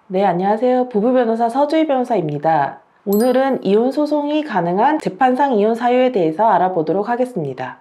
네, 안녕하세요. 부부변호사 서주희 변호사입니다. 오늘은 이혼 소송이 가능한 재판상 이혼 사유에 대해서 알아보도록 하겠습니다.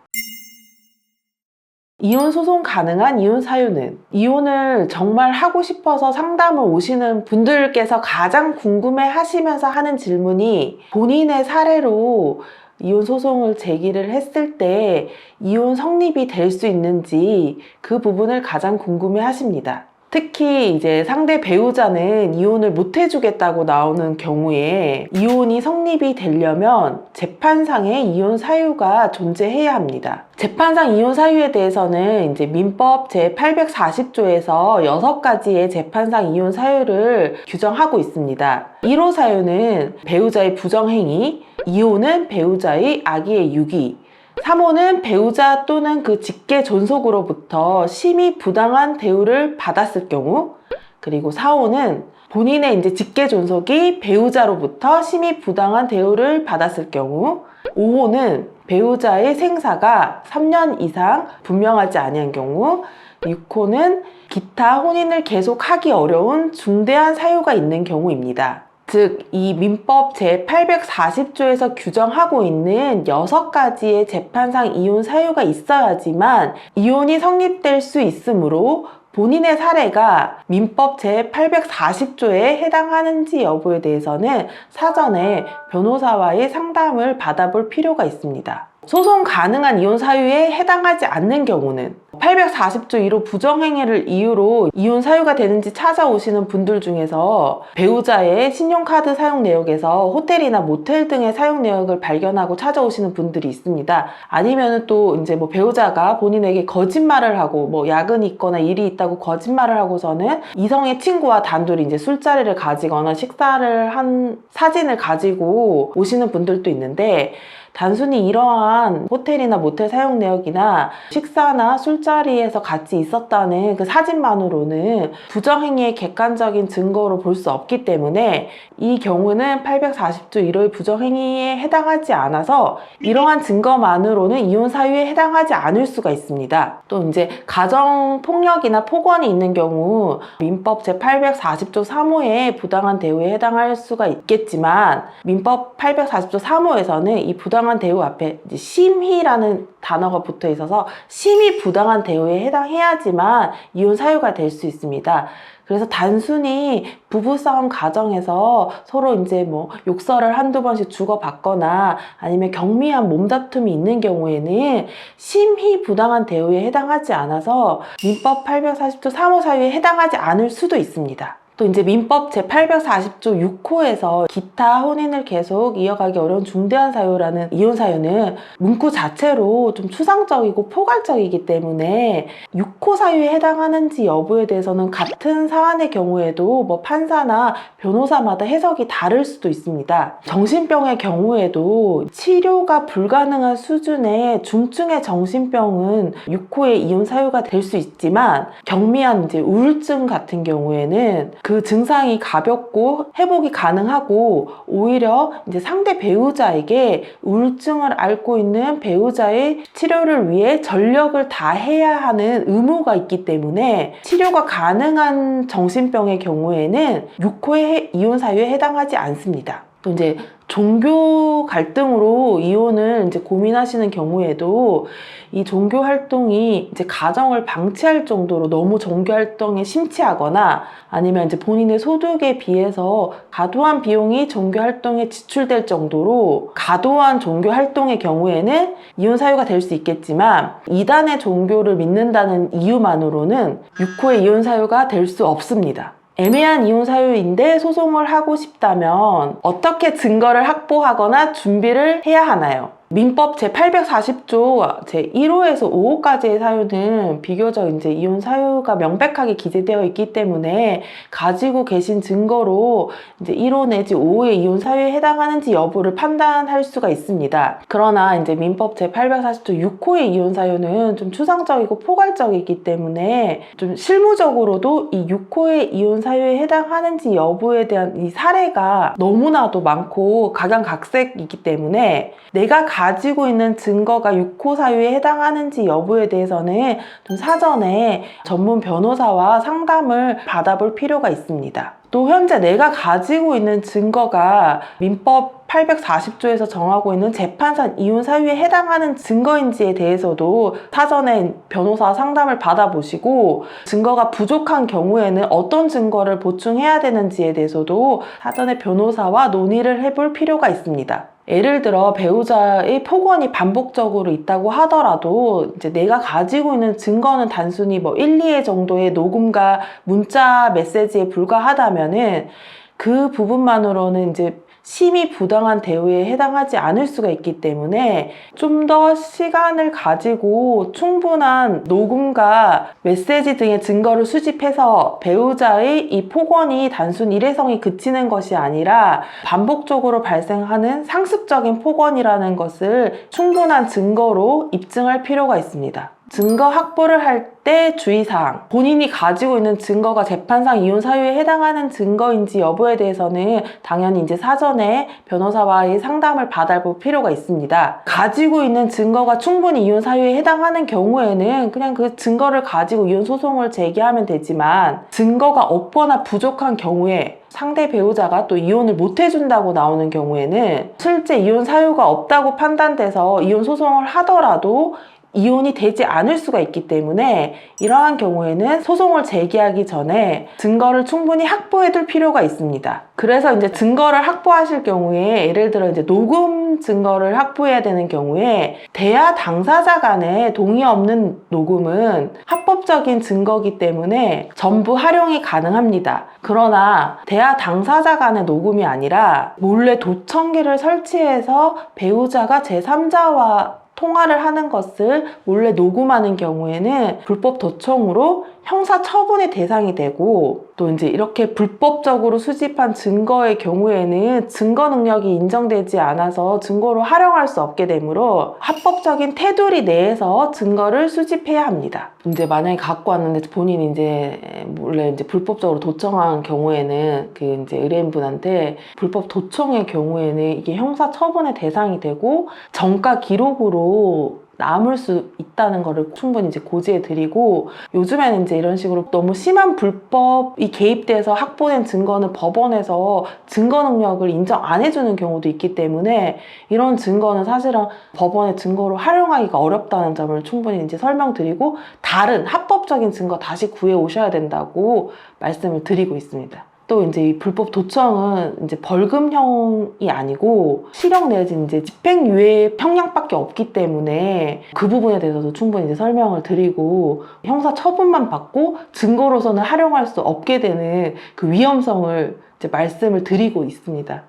이혼 소송 가능한 이혼 사유는 이혼을 정말 하고 싶어서 상담을 오시는 분들께서 가장 궁금해 하시면서 하는 질문이 본인의 사례로 이혼 소송을 제기를 했을 때 이혼 성립이 될 수 있는지 그 부분을 가장 궁금해 하십니다. 특히 이제 상대 배우자는 이혼을 못 해주겠다고 나오는 경우에 이혼이 성립이 되려면 재판상의 이혼 사유가 존재해야 합니다. 재판상 이혼 사유에 대해서는 이제 민법 제840조에서 6가지의 재판상 이혼 사유를 규정하고 있습니다. 1호 사유는 배우자의 부정행위, 2호는 배우자의 악의의 유기, 3호는 배우자 또는 그 직계 존속으로부터 심히 부당한 대우를 받았을 경우, 그리고 4호는 본인의 이제 직계 존속이 배우자로부터 심히 부당한 대우를 받았을 경우, 5호는 배우자의 생사가 3년 이상 분명하지 아니한 경우, 6호는 기타 혼인을 계속하기 어려운 중대한 사유가 있는 경우입니다. 즉, 이 민법 제840조에서 규정하고 있는 6가지의 재판상 이혼 사유가 있어야지만 이혼이 성립될 수 있으므로 본인의 사례가 민법 제840조에 해당하는지 여부에 대해서는 사전에 변호사와의 상담을 받아볼 필요가 있습니다. 소송 가능한 이혼 사유에 해당하지 않는 경우는 840조 1호 부정행위를 이유로 이혼 사유가 되는지 찾아오시는 분들 중에서 배우자의 신용카드 사용 내역에서 호텔이나 모텔 등의 사용 내역을 발견하고 찾아오시는 분들이 있습니다. 아니면 또 이제 배우자가 본인에게 거짓말을 하고 야근이 있거나 일이 있다고 거짓말을 하고서는 이성의 친구와 단둘이 이제 술자리를 가지거나 식사를 한 사진을 가지고 오시는 분들도 있는데, 단순히 이러한 호텔이나 모텔 사용 내역이나 식사나 술자리에서 같이 있었다는 그 사진만으로는 부정행위의 객관적인 증거로 볼 수 없기 때문에 이 경우는 840조 1호의 부정행위에 해당하지 않아서 이러한 증거만으로는 이혼 사유에 해당하지 않을 수가 있습니다. 또 이제 가정폭력이나 폭언이 있는 경우 민법 제840조 3호의 부당한 대우에 해당할 수가 있겠지만, 민법 840조 3호에서는 이 부당한 대우 앞에 이제 심히라는 단어가 붙어 있어서 심히 부당한 대우에 해당해야지만 이혼 사유가 될 수 있습니다. 그래서 단순히 부부싸움 가정에서 서로 이제 욕설을 한두 번씩 주고받거나 아니면 경미한 몸다툼이 있는 경우에는 심히 부당한 대우에 해당하지 않아서 민법 840조 3호 사유에 해당하지 않을 수도 있습니다. 또 이제 민법 제840조 6호에서 기타 혼인을 계속 이어가기 어려운 중대한 사유라는 이혼 사유는 문구 자체로 좀 추상적이고 포괄적이기 때문에 6호 사유에 해당하는지 여부에 대해서는 같은 사안의 경우에도 판사나 변호사마다 해석이 다를 수도 있습니다. 정신병의 경우에도 치료가 불가능한 수준의 중증의 정신병은 6호의 이혼 사유가 될 수 있지만, 경미한 이제 우울증 같은 경우에는 그 증상이 가볍고 회복이 가능하고 오히려 이제 상대 배우자에게 우울증을 앓고 있는 배우자의 치료를 위해 전력을 다해야 하는 의무가 있기 때문에 치료가 가능한 정신병의 경우에는 6호의 이혼 사유에 해당하지 않습니다. 또 이제 종교 갈등으로 이혼을 이제 고민하시는 경우에도 이 종교 활동이 이제 가정을 방치할 정도로 너무 종교 활동에 심취하거나 아니면 이제 본인의 소득에 비해서 과도한 비용이 종교 활동에 지출될 정도로 과도한 종교 활동의 경우에는 이혼 사유가 될 수 있겠지만, 이단의 종교를 믿는다는 이유만으로는 6호의 이혼 사유가 될 수 없습니다. 애매한 이혼 사유인데 소송을 하고 싶다면 어떻게 증거를 확보하거나 준비를 해야 하나요? 민법 제840조 제1호에서 5호까지의 사유는 비교적 이제 이혼 사유가 명백하게 기재되어 있기 때문에 가지고 계신 증거로 이제 1호 내지 5호의 이혼 사유에 해당하는지 여부를 판단할 수가 있습니다. 그러나 이제 민법 제840조 6호의 이혼 사유는 좀 추상적이고 포괄적이기 때문에 좀 실무적으로도 이 6호의 이혼 사유에 해당하는지 여부에 대한 이 사례가 너무나도 많고 각양각색이기 때문에 내가 가지고 있는 증거가 육호 사유에 해당하는지 여부에 대해서는 좀 사전에 전문 변호사와 상담을 받아볼 필요가 있습니다. 또 현재 내가 가지고 있는 증거가 민법 840조에서 정하고 있는 재판상 이혼 사유에 해당하는 증거인지에 대해서도 사전에 변호사 상담을 받아보시고, 증거가 부족한 경우에는 어떤 증거를 보충해야 되는지에 대해서도 사전에 변호사와 논의를 해볼 필요가 있습니다. 예를 들어 배우자의 폭언이 반복적으로 있다고 하더라도 이제 내가 가지고 있는 증거는 단순히 1, 2회 정도의 녹음과 문자 메시지에 불과하다면은 그 부분만으로는 이제 심히 부당한 대우에 해당하지 않을 수가 있기 때문에 좀 더 시간을 가지고 충분한 녹음과 메시지 등의 증거를 수집해서 배우자의 이 폭언이 단순 일회성이 그치는 것이 아니라 반복적으로 발생하는 상습적인 폭언이라는 것을 충분한 증거로 입증할 필요가 있습니다. 증거 확보를 할 때 주의사항, 본인이 가지고 있는 증거가 재판상 이혼 사유에 해당하는 증거인지 여부에 대해서는 당연히 이제 사전에 변호사와의 상담을 받아볼 필요가 있습니다. 가지고 있는 증거가 충분히 이혼 사유에 해당하는 경우에는 그냥 그 증거를 가지고 이혼 소송을 제기하면 되지만, 증거가 없거나 부족한 경우에 상대 배우자가 또 이혼을 못 해준다고 나오는 경우에는 실제 이혼 사유가 없다고 판단돼서 이혼 소송을 하더라도 이혼이 되지 않을 수가 있기 때문에 이러한 경우에는 소송을 제기하기 전에 증거를 충분히 확보해 둘 필요가 있습니다. 그래서 이제 증거를 확보하실 경우에, 예를 들어 이제 녹음 증거를 확보해야 되는 경우에 대화 당사자 간에 동의 없는 녹음은 합법적인 증거이기 때문에 전부 활용이 가능합니다. 그러나 대화 당사자 간의 녹음이 아니라 몰래 도청기를 설치해서 배우자가 제3자와 통화를 하는 것을 몰래 녹음하는 경우에는 불법 도청으로 형사 처분의 대상이 되고, 또 이제 이렇게 불법적으로 수집한 증거의 경우에는 증거 능력이 인정되지 않아서 증거로 활용할 수 없게 되므로 합법적인 테두리 내에서 증거를 수집해야 합니다. 이제 만약에 갖고 왔는데 본인이 이제 몰래 이제 불법적으로 도청한 경우에는 그 이제 의뢰인분한테 불법 도청의 경우에는 이게 형사 처분의 대상이 되고 정가 기록으로 남을 수 있다는 거를 충분히 이제 고지해 드리고, 요즘에는 이제 이런 식으로 너무 심한 불법이 개입돼서 확보된 증거는 법원에서 증거 능력을 인정 안 해주는 경우도 있기 때문에 이런 증거는 사실은 법원의 증거로 활용하기가 어렵다는 점을 충분히 이제 설명드리고, 다른 합법적인 증거 다시 구해 오셔야 된다고 말씀을 드리고 있습니다. 또 이제 이 불법 도청은 이제 벌금형이 아니고 실형 내지 이제 집행유예 형량밖에 없기 때문에 그 부분에 대해서도 충분히 이제 설명을 드리고, 형사 처분만 받고 증거로서는 활용할 수 없게 되는 그 위험성을 이제 말씀을 드리고 있습니다.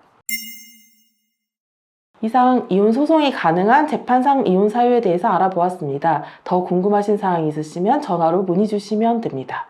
이상 이혼 소송이 가능한 재판상 이혼 사유에 대해서 알아보았습니다. 더 궁금하신 사항이 있으시면 전화로 문의 주시면 됩니다.